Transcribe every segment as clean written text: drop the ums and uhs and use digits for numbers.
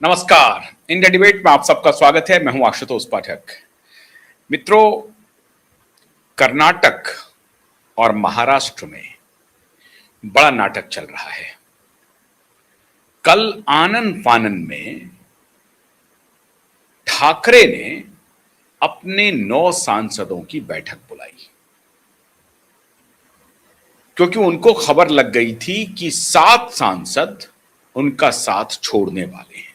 नमस्कार। India debate में आप सबका स्वागत है। मैं हूं आशुतोष पाठक। मित्रों, कर्नाटक और महाराष्ट्र में बड़ा नाटक चल रहा है। कल आनन फानन में ठाकरे ने अपने 9 सांसदों की बैठक बुलाई क्योंकि उनको खबर लग गई थी कि 7 सांसद उनका साथ छोड़ने वाले हैं।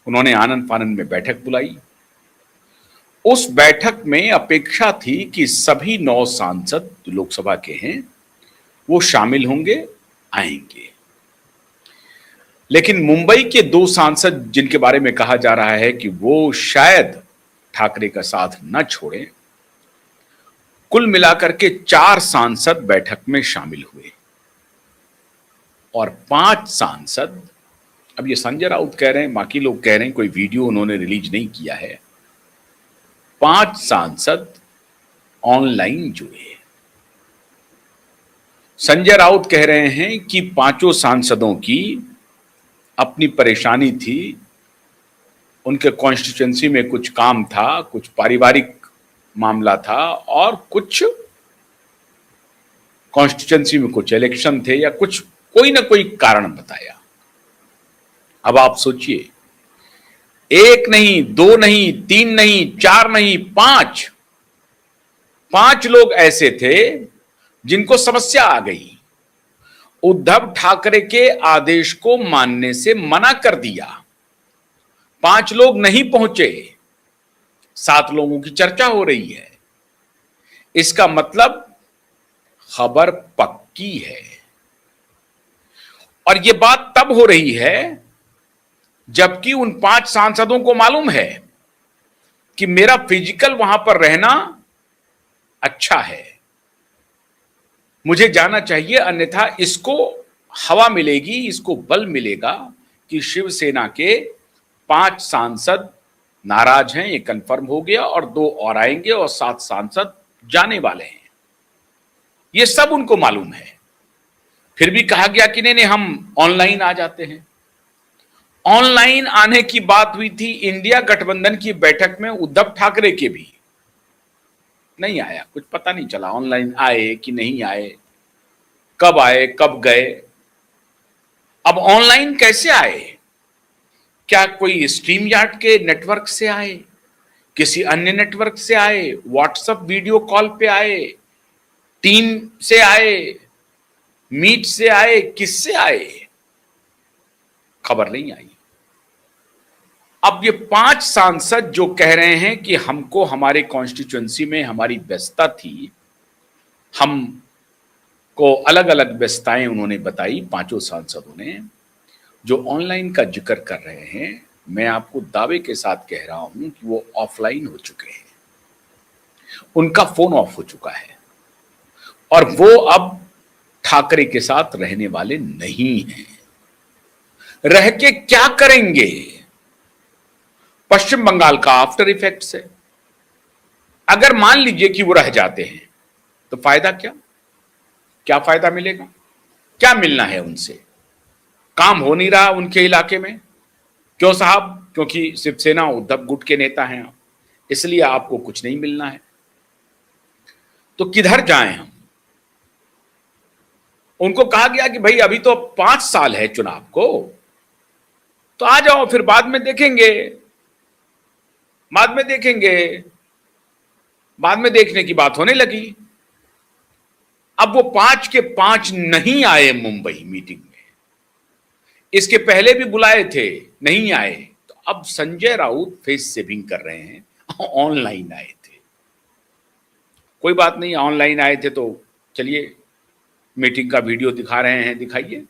उन्होंने आनन फानन में बैठक बुलाई। उस बैठक में अपेक्षा थी कि सभी 9 सांसद लोकसभा के हैं वो शामिल होंगे, आएंगे। लेकिन मुंबई के 2 सांसद जिनके बारे में कहा जा रहा है कि वो शायद ठाकरे का साथ न छोड़ें, कुल मिलाकर के 4 सांसद बैठक में शामिल हुए और 5 सांसद, अब ये संजय राउत कह रहे हैं, बाकी लोग कह रहे हैं, कोई वीडियो उन्होंने रिलीज नहीं किया है, 5 सांसद ऑनलाइन जुड़े। संजय राउत कह रहे हैं कि 5 सांसदों की अपनी परेशानी थी, उनके कॉन्स्टिट्यूएंसी में कुछ काम था, कुछ पारिवारिक मामला था और कुछ कॉन्स्टिट्यूएंसी में कुछ इलेक्शन थे या कुछ कोई ना कोई कारण बताया। अब आप सोचिए, 1 नहीं, 2 नहीं, 3 नहीं, 4 नहीं, 5 लोग ऐसे थे जिनको समस्या आ गई। उद्धव ठाकरे के आदेश को मानने से मना कर दिया। 5 लोग नहीं पहुंचे, 7 लोगों की चर्चा हो रही है। इसका मतलब खबर पक्की है और यह बात तब हो रही है जबकि उन 5 सांसदों को मालूम है कि मेरा फिजिकल वहां पर रहना अच्छा है, मुझे जाना चाहिए, अन्यथा इसको हवा मिलेगी, इसको बल मिलेगा कि शिवसेना के 5 सांसद नाराज हैं, ये कंफर्म हो गया और 2 और आएंगे और 7 सांसद जाने वाले हैं। ये सब उनको मालूम है। फिर भी कहा गया कि नहीं, हम ऑनलाइन आ जाते हैं। ऑनलाइन आने की बात हुई थी इंडिया गठबंधन की बैठक में, उद्धव ठाकरे के भी नहीं आया, कुछ पता नहीं चला ऑनलाइन आए कि नहीं आए, कब गए। अब ऑनलाइन कैसे आए? क्या कोई स्ट्रीम यार्ड के नेटवर्क से आए, किसी अन्य नेटवर्क से आए, व्हाट्सएप वीडियो कॉल पे आए, टीम से आए, मीट से आए, किससे आए? खबर नहीं आई। अब ये 5 सांसद जो कह रहे हैं कि हमको हमारे कॉन्स्टिट्यूएंसी में हमारी व्यस्तता थी, हम को अलग अलग व्यस्तताएं उन्होंने बताई 5 सांसदों ने, जो ऑनलाइन का जिक्र कर रहे हैं, मैं आपको दावे के साथ कह रहा हूं कि वो ऑफलाइन हो चुके हैं, उनका फोन ऑफ हो चुका है और वो अब ठाकरे के साथ रहने वाले नहीं हैं। रह के क्या करेंगे? पश्चिम बंगाल का आफ्टर इफेक्ट्स है। अगर मान लीजिए कि वो रह जाते हैं तो फायदा क्या? क्या फायदा मिलेगा? क्या मिलना है उनसे? काम हो नहीं रहा उनके इलाके में। क्यों साहब? क्योंकि शिवसेना उद्धव गुट के नेता हैं आप, इसलिए आपको कुछ नहीं मिलना है। तो किधर जाएं हम? उनको कहा गया कि भाई अभी तो 5 साल है चुनाव को, तो आ जाओ, फिर बाद में देखेंगे, बाद में देखने की बात होने लगी। अब वो 5 के 5 नहीं आए मुंबई मीटिंग में, इसके पहले भी बुलाए थे, नहीं आए। तो अब संजय राउत फेस सेविंग कर रहे हैं, ऑनलाइन आए थे। कोई बात नहीं, ऑनलाइन आए थे तो चलिए मीटिंग का वीडियो दिखा रहे हैं, दिखाइए।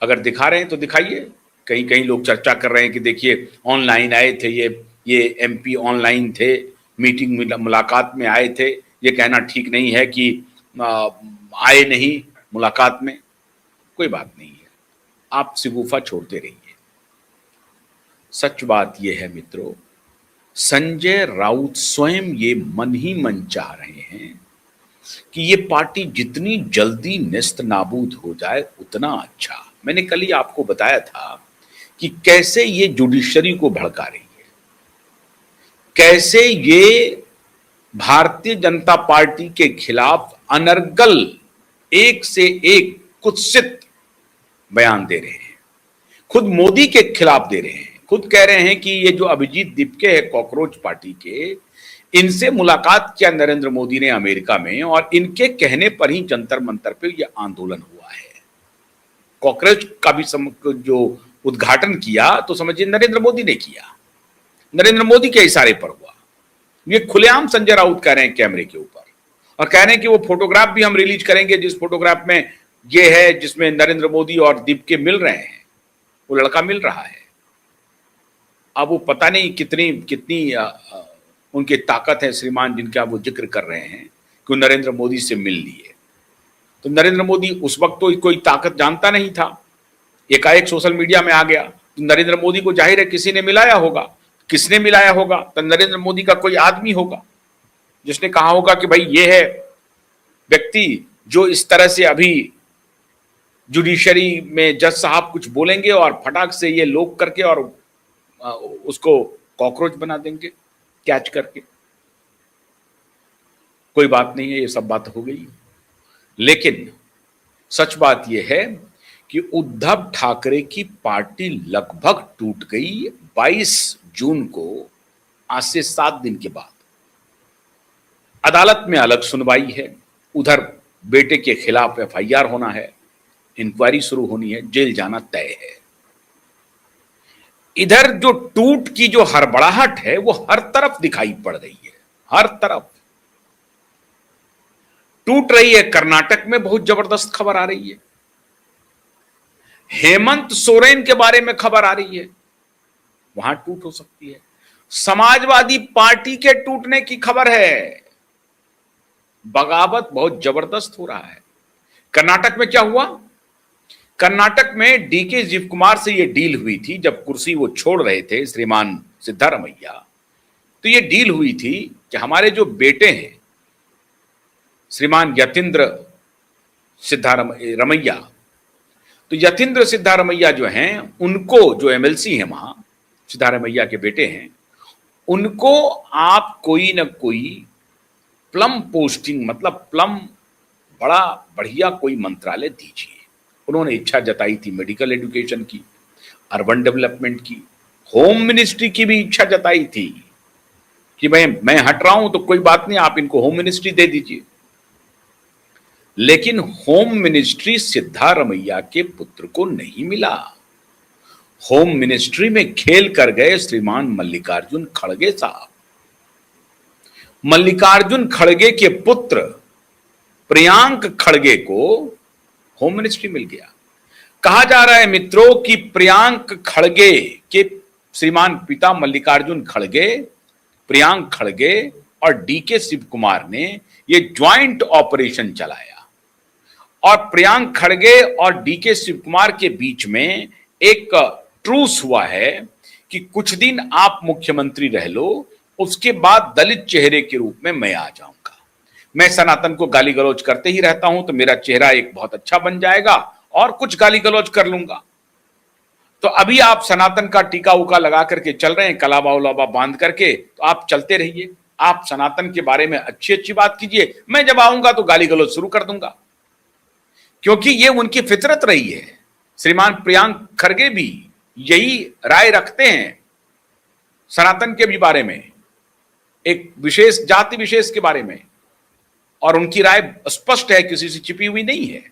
अगर दिखा रहे हैं तो दिखाइए। कहीं कहीं लोग चर्चा कर रहे हैं कि देखिए ऑनलाइन आए थे, ये एमपी ऑनलाइन थे, मीटिंग मुलाकात में आए थे। ये कहना ठीक नहीं है कि आए नहीं मुलाकात में। कोई बात नहीं है, आप सिगुफा छोड़ते रहिए। सच बात यह है मित्रों, संजय राउत स्वयं ये मन ही मन चाह रहे हैं कि ये पार्टी जितनी जल्दी नेस्त नाबूद हो जाए उतना अच्छा। मैंने कल ही आपको बताया था कि कैसे ये जुडिशरी को भड़का रही है, कैसे ये भारतीय जनता पार्टी के खिलाफ अनर्गल एक से एक कुत्सित बयान दे रहे हैं, खुद मोदी के खिलाफ दे रहे हैं, खुद कह रहे हैं कि ये जो अभिजीत दीपके है कॉकरोच पार्टी के, इनसे मुलाकात किया नरेंद्र मोदी ने अमेरिका में और इनके कहने पर ही जंतर मंतर पे ये आंदोलन हुआ है। कॉकरोच का भी जो उद्घाटन किया तो समझिए नरेंद्र मोदी ने किया, नरेंद्र मोदी के इशारे पर हुआ। ये खुलेआम संजय राउत कह रहे हैं कैमरे के ऊपर, और कह रहे हैं कि वो फोटोग्राफ भी हम रिलीज करेंगे जिस फोटोग्राफ में ये है जिसमें नरेंद्र मोदी और दीपके मिल रहे हैं, वो लड़का मिल रहा है। अब वो पता नहीं कितनी कितनी उनकी ताकत है श्रीमान जिनका वो जिक्र कर रहे हैं कि वो नरेंद्र मोदी से मिल लिए। तो नरेंद्र मोदी उस वक्त तो कोई ताकत जानता नहीं था, एकाएक सोशल मीडिया में आ गया तो नरेंद्र मोदी को जाहिर है किसी ने मिलाया होगा। किसने मिलाया होगा? तो नरेंद्र मोदी का कोई आदमी होगा जिसने कहा होगा कि भाई ये है व्यक्ति जो इस तरह से अभी जुडिशरी में जज साहब कुछ बोलेंगे और फटाक से ये लोग करके और उसको कॉकरोच बना देंगे कैच करके। कोई बात नहीं है, ये सब बात हो गई। लेकिन सच बात यह है कि उद्धव ठाकरे की पार्टी लगभग टूट गई 22 जून को, आज से 7 दिन के बाद। अदालत में अलग सुनवाई है, उधर बेटे के खिलाफ एफआईआर होना है, इंक्वायरी शुरू होनी है, जेल जाना तय है। इधर जो टूट की जो हड़बड़ाहट है वो हर तरफ दिखाई पड़ रही है, हर तरफ टूट रही है। कर्नाटक में बहुत जबरदस्त खबर आ रही है, हेमंत सोरेन के बारे में खबर आ रही है, वहां टूट हो सकती है। समाजवादी पार्टी के टूटने की खबर है, बगावत बहुत जबरदस्त हो रहा है। कर्नाटक में क्या हुआ? कर्नाटक में डीके शिव कुमार से ये डील हुई थी जब कुर्सी वो छोड़ रहे थे श्रीमान सिद्धारमैया, तो ये डील हुई थी कि हमारे जो बेटे हैं श्रीमान यतींद्र सिद्धारमैया, तो यतींद्र सिद्धारमैया जो हैं उनको, जो एमएलसी हैं वहां सिद्धारमैया के बेटे हैं, उनको आप कोई ना कोई प्लम पोस्टिंग, मतलब प्लम बड़ा बढ़िया कोई मंत्रालय दीजिए। उन्होंने इच्छा जताई थी मेडिकल एजुकेशन की, अर्बन डेवलपमेंट की, होम मिनिस्ट्री की भी इच्छा जताई थी कि मैं हट रहा हूं तो कोई बात नहीं, आप इनको होम मिनिस्ट्री दे दीजिए। लेकिन होम मिनिस्ट्री सिद्धारमैया के पुत्र को नहीं मिला। होम मिनिस्ट्री में खेल कर गए श्रीमान मल्लिकार्जुन खड़गे साहब। मल्लिकार्जुन खड़गे के पुत्र प्रियांक खड़गे को होम मिनिस्ट्री मिल गया। कहा जा रहा है मित्रों कि प्रियांक खड़गे के श्रीमान पिता मल्लिकार्जुन खड़गे, प्रियांक खड़गे और डीके शिव कुमार ने ये ज्वाइंट ऑपरेशन चलाया, और प्रियांक खड़गे और डीके शिव कुमार के बीच में एक ट्रूस हुआ है कि कुछ दिन आप मुख्यमंत्री रह लो, उसके बाद दलित चेहरे के रूप में मैं आ जाऊंगा। मैं सनातन को गाली गलौज करते ही रहता हूं तो मेरा चेहरा एक बहुत अच्छा बन जाएगा और कुछ गाली गलौज कर लूंगा। तो अभी आप सनातन का टीका उका लगा करके चल रहे हैं, कलाबा उलाबा बांध करके, तो आप चलते रहिए, आप सनातन के बारे में अच्छी अच्छी बात कीजिए, मैं जब आऊंगा तो गाली गलौज शुरू कर दूंगा, क्योंकि ये उनकी फितरत रही है। श्रीमान प्रियांक खड़गे भी यही राय रखते हैं सनातन के भी बारे में, एक विशेष जाति विशेष के बारे में, और उनकी राय स्पष्ट है, किसी से छिपी हुई नहीं है।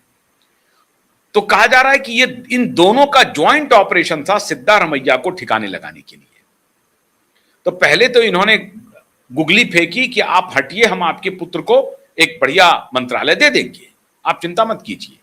तो कहा जा रहा है कि ये इन दोनों का ज्वाइंट ऑपरेशन था सिद्धारमैया को ठिकाने लगाने के लिए। तो पहले तो इन्होंने गुगली फेंकी कि आप हटिए, हम आपके पुत्र को एक बढ़िया मंत्रालय दे देंगे, आप चिंता मत कीजिए।